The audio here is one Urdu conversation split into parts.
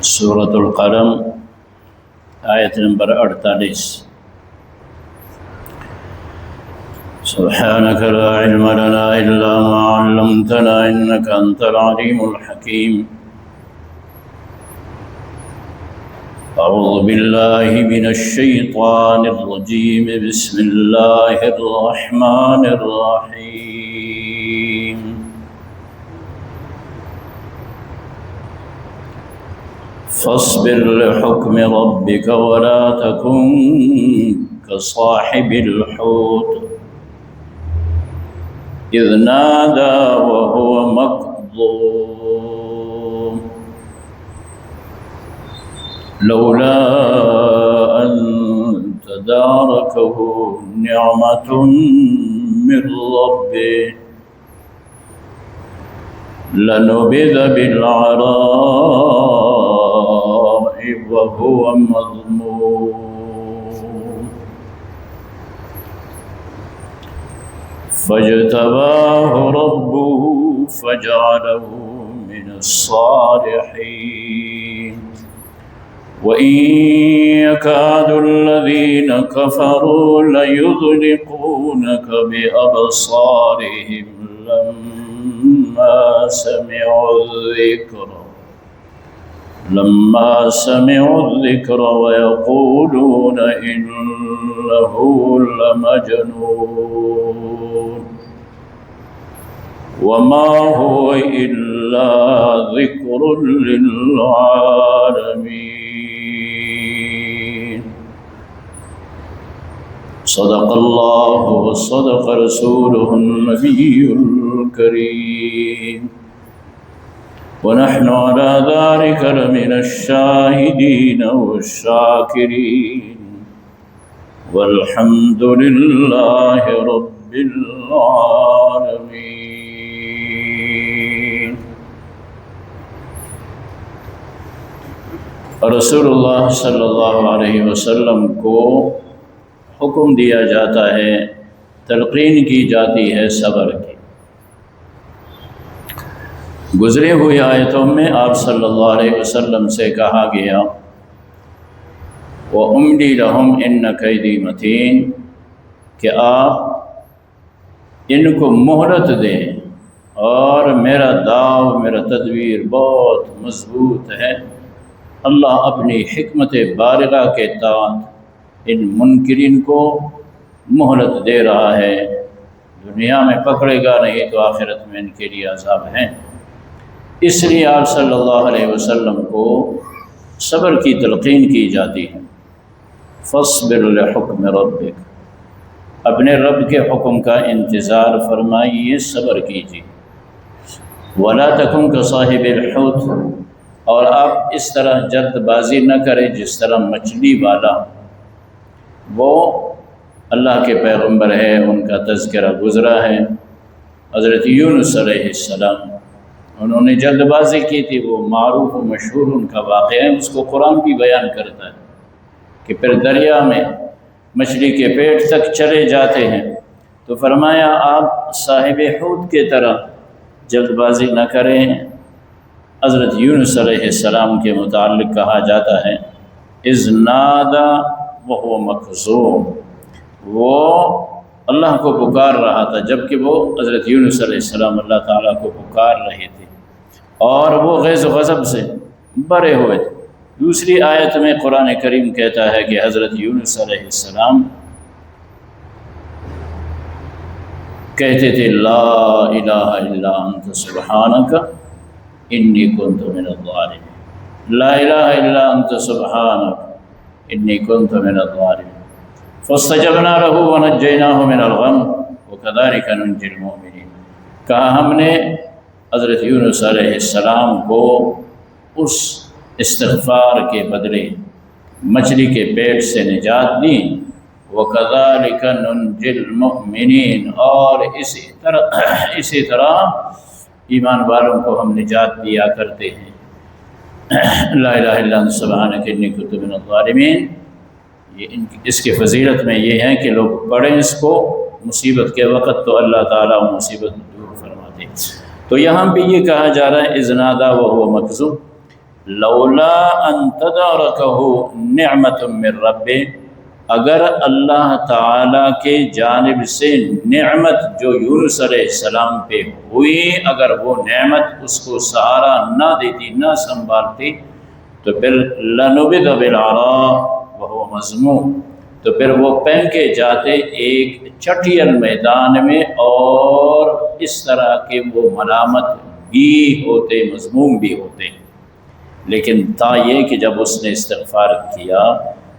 سورة القلم آیت نمبر 48۔ سبحانك لا علم لنا إلا ما علمتنا إنك أنت العليم الحكيم۔ أعوذ بالله من الشيطان الرجيم، بسم الله الرحمن الرحيم۔ فاصبر لحكم ربك ولا تكن كصاحب الحوت إذ نادى وهو مكظوم لولا أن تداركه نعمة من ربه لنبذ بالعراء وهو مذموم فاجتباه ربه فجعله من الصالحين وإن يكاد الذين كفروا ليزلقونك بأبصارهم لما سمعوا الذكر ويقولون إنه لمجنون وما هو إلا ذكر للعالمين۔ صدق الله وصدق رسوله النبي الكريم، ونحن على ذلك لمن الشاهدين والشاكرين، والحمد لله رب العالمين۔ رسول اللہ صلی اللہ علیہ وسلم کو حکم دیا جاتا ہے، تلقین کی جاتی ہے صبر کی۔ گزرے ہوئے آیتوں میں آپ صلی اللہ علیہ وسلم سے کہا گیا وَأُمْلِي لَهُمْ إِنَّ كَيْدِي مَتِينٌ، کہ آپ ان کو مہلت دیں اور میرا داؤ، میرا تدبیر بہت مضبوط ہے۔ اللہ اپنی حکمت بالغہ کے تحت ان منکرین کو مہلت دے رہا ہے، دنیا میں پکڑے گا نہیں تو آخرت میں ان کے لیے عذاب ہیں۔ اس لیے آپ صلی اللہ علیہ وسلم کو صبر کی تلقین کی جاتی ہے۔ فاصبر لحکم ربک، اپنے رب کے حکم کا انتظار فرمائیے، صبر کیجیے۔ ولا تکن کصاحب الحوت، اور آپ اس طرح جلد بازی نہ کریں جس طرح مچھلی والا۔ وہ اللہ کے پیغمبر ہے، ان کا تذکرہ گزرا ہے۔ حضرت یونس علیہ السلام، انہوں نے جلد بازی کی تھی، وہ معروف و مشہور ان کا واقعہ ہے، اس کو قرآن بھی بیان کرتا ہے کہ پھر دریا میں مچھلی کے پیٹ تک چلے جاتے ہیں، تو فرمایا آپ صاحب حوت کے طرح جلد بازی نہ کریں۔ حضرت یونس علیہ السلام کے متعلق کہا جاتا ہے اذ نادا وهو مکظوم، وہ اللہ کو پکار رہا تھا جبکہ وہ حضرت یونس علیہ السلام اللہ تعالیٰ کو پکار رہے تھے اور وہ غیظ و غضب سے بھرے ہوئے تھے۔ دوسری آیت میں قرآن کریم کہتا ہے کہ حضرت یونس علیہ السلام کہتے تھے لا الہ الا انت سبحانک انی کنت من الظالمین، لا الہ الا انت سبحانک انی کنت من الظالمین فاستجبنا له ونجیناہ من الغم وکذلک ننجی المؤمنین۔ کہا ہم نے حضرت یونس علیہ السلام کو اس استغفار کے بدلے مچھلی کے پیٹ سے نجات دی، وکذلک ننجی المؤمنین، اور اسی طرح ایمان والوں کو ہم نجات دیا کرتے ہیں۔ لا الہ الا انت سبحانک انی کنت من الظالمین، اس کی فضیلت میں یہ ہے کہ لوگ پڑھیں اس کو، مصیبت کے وقت تو اللہ تعالیٰ مصیبت دور فرماتے۔ تو یہاں بھی یہ کہا جا رہا ہے اذ نادا وهو مکظوم، لولا ان تدارکہ نعمت من ربہ، اگر اللہ تعالیٰ کے جانب سے نعمت جو یونس علیہ السلام پہ ہوئی، اگر وہ نعمت اس کو سہارا نہ دیتی، نہ سنبھالتی، تو پھر لنبذ بالعراء وہو مذموم، تو پھر وہ پھینکے جاتے ایک چٹیل میدان میں، اور اس طرح کے وہ ملامت بھی ہوتے، مذموم بھی ہوتے۔ لیکن تا یہ کہ جب اس نے استغفار کیا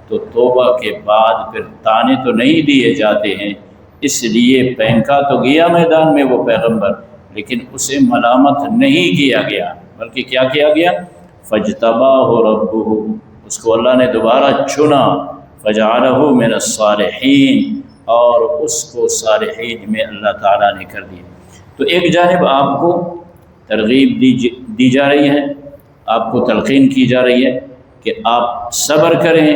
تو توبہ کے بعد پھر تانے تو نہیں دیے جاتے ہیں، اس لیے پھینکا تو گیا میدان میں وہ پیغمبر، لیکن اسے ملامت نہیں کیا گیا، بلکہ کیا کیا گیا؟ فاجتباہ ربہ، اس کو اللہ نے دوبارہ چنا، فجعلہ من الصالحین، اور اس کو صالحین میں اللہ تعالیٰ نے کر دیا۔ تو ایک جانب آپ کو ترغیب دی جا رہی ہے، آپ کو تلقین کی جا رہی ہے کہ آپ صبر کریں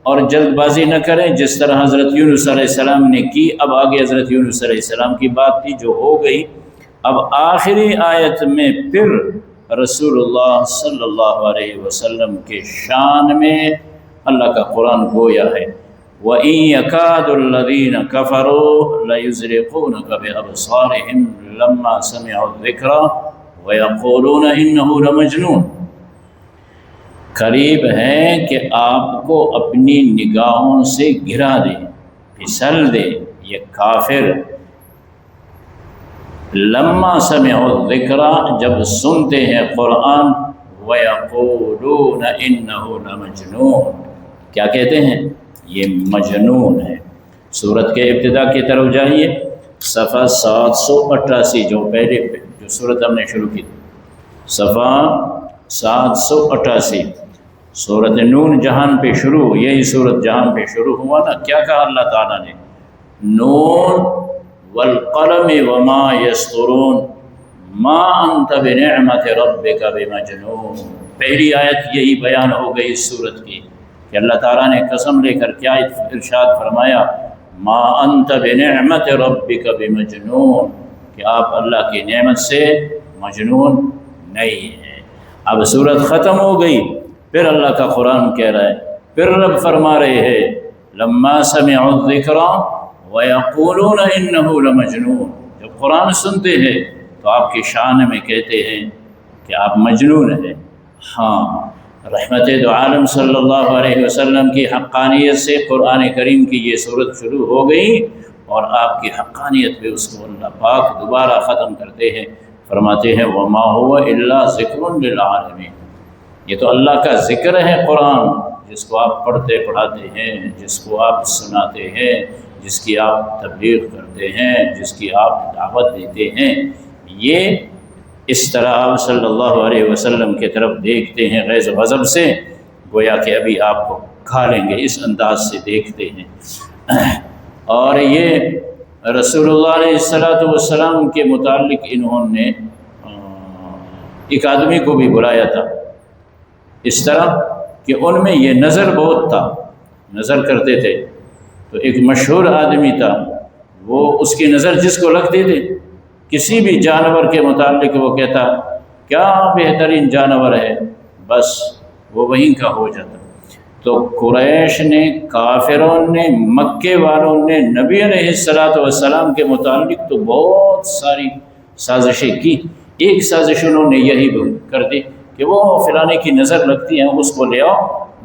اور جلد بازی نہ کریں، جس طرح حضرت یونس علیہ السلام نے کی۔ اب آگے حضرت یونس علیہ السلام کی بات تھی جو ہو گئی۔ اب آخری آیت میں پھر رسول اللہ صلی اللہ علیہ وسلم کے شان میں اللہ کا قرآن گویا ہے، وَإِن يَكَادُ الَّذِينَ كَفَرُوا لَيُزْلِقُونَكَ بِأَبْصَارِهِمْ لَمَّا سَمِعُوا الذِّكْرَ وَيَقُولُونَ إِنَّهُ لَمَجْنُونٌ، قریب ہے کہ آپ کو اپنی نگاہوں سے گرا دے، پھسل دے یہ کافر، لما سمعوا الذکر، جب سنتے ہیں قرآن، وَيَقُولُونَ إِنَّهُ لَمَجْنُونَ، کیا کہتے ہیں؟ یہ مجنون ہے۔ سورت کے ابتدا کی طرف جائیے، صفحہ 788، جو سورت ہم نے شروع کی تھی، صفحہ 788، سورت نون جہان پہ شروع، یہی سورت جہان پہ شروع ہوا نا۔ کیا کہا اللہ تعالیٰ نے؟ نون والقلم وما یسطرون ما انت بنعمت ربک بمجنون، پہلی آیت یہی بیان ہو گئی اس سورت کی کہ اللہ تعالیٰ نے قسم لے کر کیا ارشاد فرمایا؟ ما انت بنعمت ربک بمجنون، کہ آپ اللہ کی نعمت سے مجنون نہیں ہیں۔ اب سورت ختم ہو گئی، پھر اللہ کا قرآن کہہ رہا ہے، پھر رب فرما رہے ہیں لما سمعوا الذکر وَيَقُولُونَ إِنَّهُ لَمَجْنُونَ، جب قرآن سنتے ہیں تو آپ کی شان میں کہتے ہیں کہ آپ مجنون ہیں۔ ہاں، رحمت دو عالم صلی اللہ علیہ وسلم کی حقانیت سے قرآن کریم کی یہ صورت شروع ہو گئی، اور آپ کی حقانیت پہ اس کو اللہ پاک دوبارہ ختم کرتے ہیں، فرماتے ہیں وَمَا هُوَ إِلَّا ذِكْرٌ لِلْعَالَمِينَ، یہ تو اللہ کا ذکر ہے قرآن، جس کو آپ پڑھتے پڑھاتے ہیں، جس کو آپ سناتے ہیں، جس کی آپ تبلیغ کرتے ہیں، جس کی آپ دعوت دیتے ہیں۔ یہ اس طرح آپ صلی اللہ علیہ وسلم کی طرف دیکھتے ہیں غیظ و غضب سے، گویا کہ ابھی آپ کو کھا لیں گے، اس انداز سے دیکھتے ہیں۔ اور یہ رسول اللہ علیہ السلام کے متعلق انہوں نے ایک آدمی کو بھی بلایا تھا، اس طرح کہ ان میں یہ نظر بہت تھا، نظر کرتے تھے۔ تو ایک مشہور آدمی تھا، وہ اس کی نظر جس کو لگتی تھی، کسی بھی جانور کے متعلق وہ کہتا کیا بہترین جانور ہے، بس وہ وہیں کا ہو جاتا۔ تو قریش نے، کافروں نے، مکے والوں نے نبی علیہ السلام کے متعلق تو بہت ساری سازشیں کی۔ ایک سازش انہوں نے یہی کر دی کہ وہ فلانے کی نظر لگتی ہے، اس کو لے آؤ،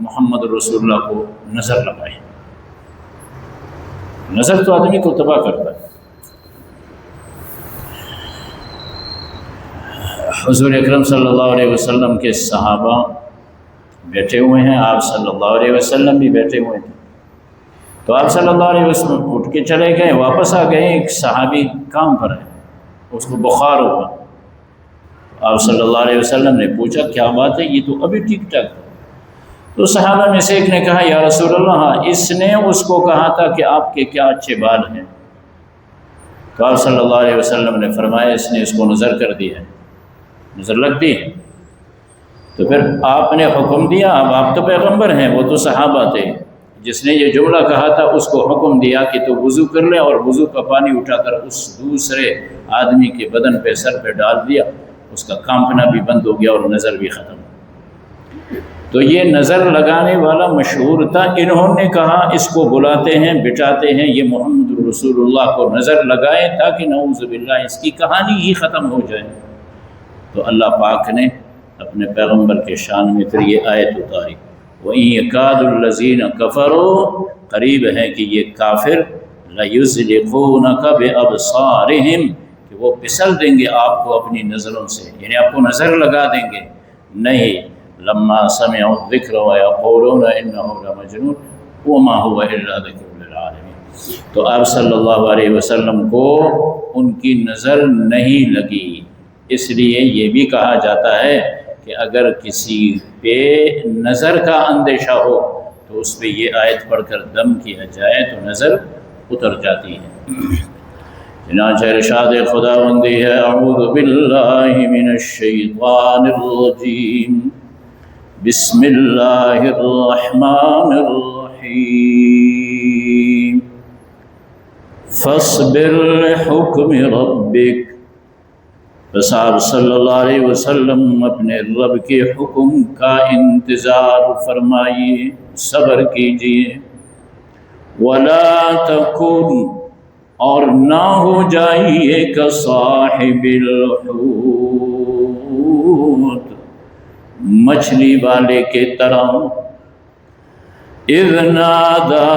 محمد رسول اللہ کو نظر لگائیں۔ نظر تو آدمی کو تباہ کرتا ہے۔ حضور اکرم صلی اللہ علیہ وسلم کے صحابہ بیٹھے ہوئے ہیں، آپ صلی اللہ علیہ وسلم بھی بیٹھے ہوئے تھے۔ تو آپ صلی اللہ علیہ وسلم اٹھ کے چلے گئے، واپس آ گئے، ایک صحابی کام پر ہے، اس کو بخار ہوا۔ آپ صلی اللہ علیہ وسلم نے پوچھا کیا بات ہے، یہ تو ابھی ٹھیک ٹھاک تھا۔ تو صحابہ میں سے ایک نے کہا یا رسول اللہ، اس نے اس کو کہا تھا کہ آپ کے کیا اچھے بال ہیں۔ تو آپ صلی اللہ علیہ وسلم نے فرمایا اس نے اس کو نظر کر دی ہے، نظر لگتی ہے۔ تو پھر آپ نے حکم دیا، اب آپ تو پیغمبر ہیں، وہ تو صحابہ تھے، جس نے یہ جملہ کہا تھا اس کو حکم دیا کہ تو وضو کر لے، اور وضو کا پانی اٹھا کر اس دوسرے آدمی کے بدن پہ، سر پہ ڈال دیا، اس کا کانپنا بھی بند ہو گیا اور نظر بھی ختم۔ تو یہ نظر لگانے والا مشہور تھا، انہوں نے کہا اس کو بلاتے ہیں بٹھاتے ہیں، یہ محمد رسول اللہ کو نظر لگائے تاکہ نعوذ باللہ اس کی کہانی ہی ختم ہو جائے۔ تو اللہ پاک نے اپنے پیغمبر کے شان میں پھر یہ آیت اتاری، وَإِن يَكَادُ الَّذِينَ كَفَرُوا، قریب ہے کہ یہ کافر لَيُزْلِقُونَكَ بِأَبْصَارِهِمْ، کہ وہ پسل دیں گے آپ کو اپنی نظروں سے، یعنی آپ کو نظر لگا دیں گے۔ نہیں، لما سمعوا الذکر ویقولون انہ لمجنون وما هو الا ذکر للعالمین۔ تو آپ صلی اللہ علیہ وسلم کو ان کی نظر نہیں لگی، اس لیے یہ بھی کہا جاتا ہے کہ اگر کسی پہ نظر کا اندیشہ ہو تو اس پہ یہ آیت پڑھ کر دم کیا جائے تو نظر اتر جاتی ہے۔ چنانچہ ارشاد خداوندی ہے، اعوذ باللہ من الشیطان الرجیم، بسم اللہ الرحمن الرحیم، فاصبر لحکم ربک، بس آپ صلی اللہ علیہ وسلم اپنے رب کے حکم کا انتظار فرمائیے، صبر کیجیے، ولا تکن، اور نہ ہو جائیے کصاحب الحوت، مچھلی والے کے طرح، اذ نادا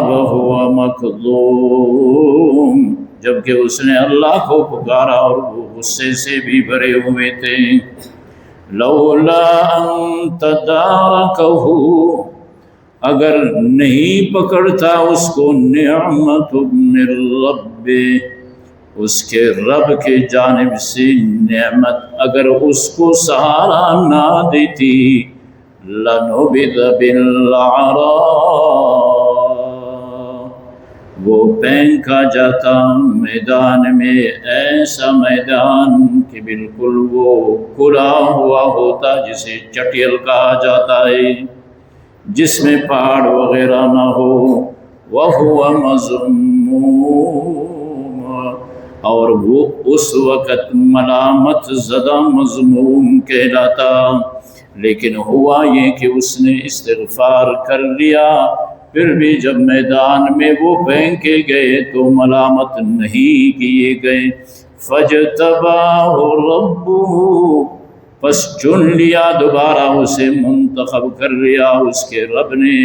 وہو مکظوم، جبکہ اس نے اللہ کو پکارا اور وہ غصے سے بھی بھرے ہوئے تھے، لولا ان تدارکہ، اگر نہیں پکڑتا اس کو نعمت من رب، اس کے رب کے جانب سے نعمت اگر اس کو سہارا نہ دیتی، لنبذ بالعراء، وہ پھینکا جاتا میدان میں، ایسا میدان کہ بالکل وہ کھلا ہوا ہوتا، جسے چٹیل کہا جاتا ہے، جس میں پہاڑ وغیرہ نہ ہو، وَهُوَ مَذْمُومٌ، اور وہ اس وقت ملامت زدہ مذموم کہلاتا، لیکن ہوا یہ کہ اس نے استغفار کر لیا، پھر بھی جب میدان میں وہ پھینکے گئے تو ملامت نہیں کیے گئے، فَاجْتَبَاهُ رَبُّهُ، پس چن لیا دوبارہ اسے، منتخب کر لیا اس کے رب نے،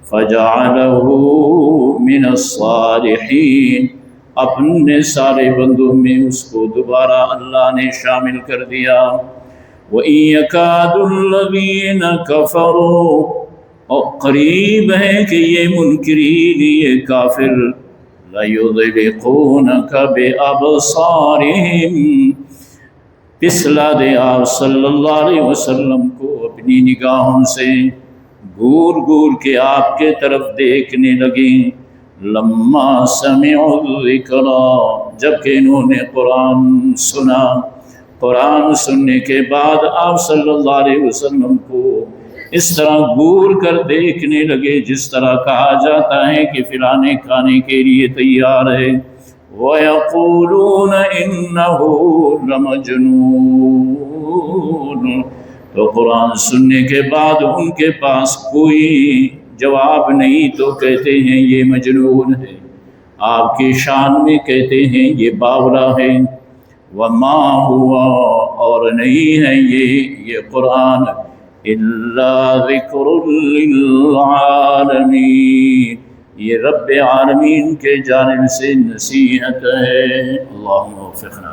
فَجَعَلَهُ مِنَ الصَّالِحِينَ، اپنے سارے بندوں میں اس کو دوبارہ اللہ نے شامل کر دیا۔ وَإِن يَكَادُ الَّذِينَ كَفَرُوا، اور قریب ہے کہ یہ منکرین، یہ کافر، لَيُذْلِقُونَكَ بِأَبْصَارِهِمْ، پسلا دے آپ صلی اللہ علیہ وسلم کو اپنی نگاہوں سے، گور گور کے آپ کے طرف دیکھنے لگیں، لما سمعوا الذکر، جبکہ انہوں نے قرآن سنا، قرآن سننے کے بعد آپ صلی اللہ علیہ وسلم کو اس طرح گور کر دیکھنے لگے جس طرح کہا جاتا ہے کہ فلانے کھانے کے لیے تیار ہے، وَيَقُولُونَ إِنَّهُ لَمَجْنُونٌ، تو قرآن سننے کے بعد ان کے پاس کوئی جواب نہیں تو کہتے ہیں یہ مجنون ہے، آپ کی شان میں کہتے ہیں یہ باولا ہے، وما ہوا، اور نہیں ہے یہ قرآن، الا ذکر للعالمین، یہ رب عالمین کے جانب سے نصیحت ہے۔ اللہم وفقنا۔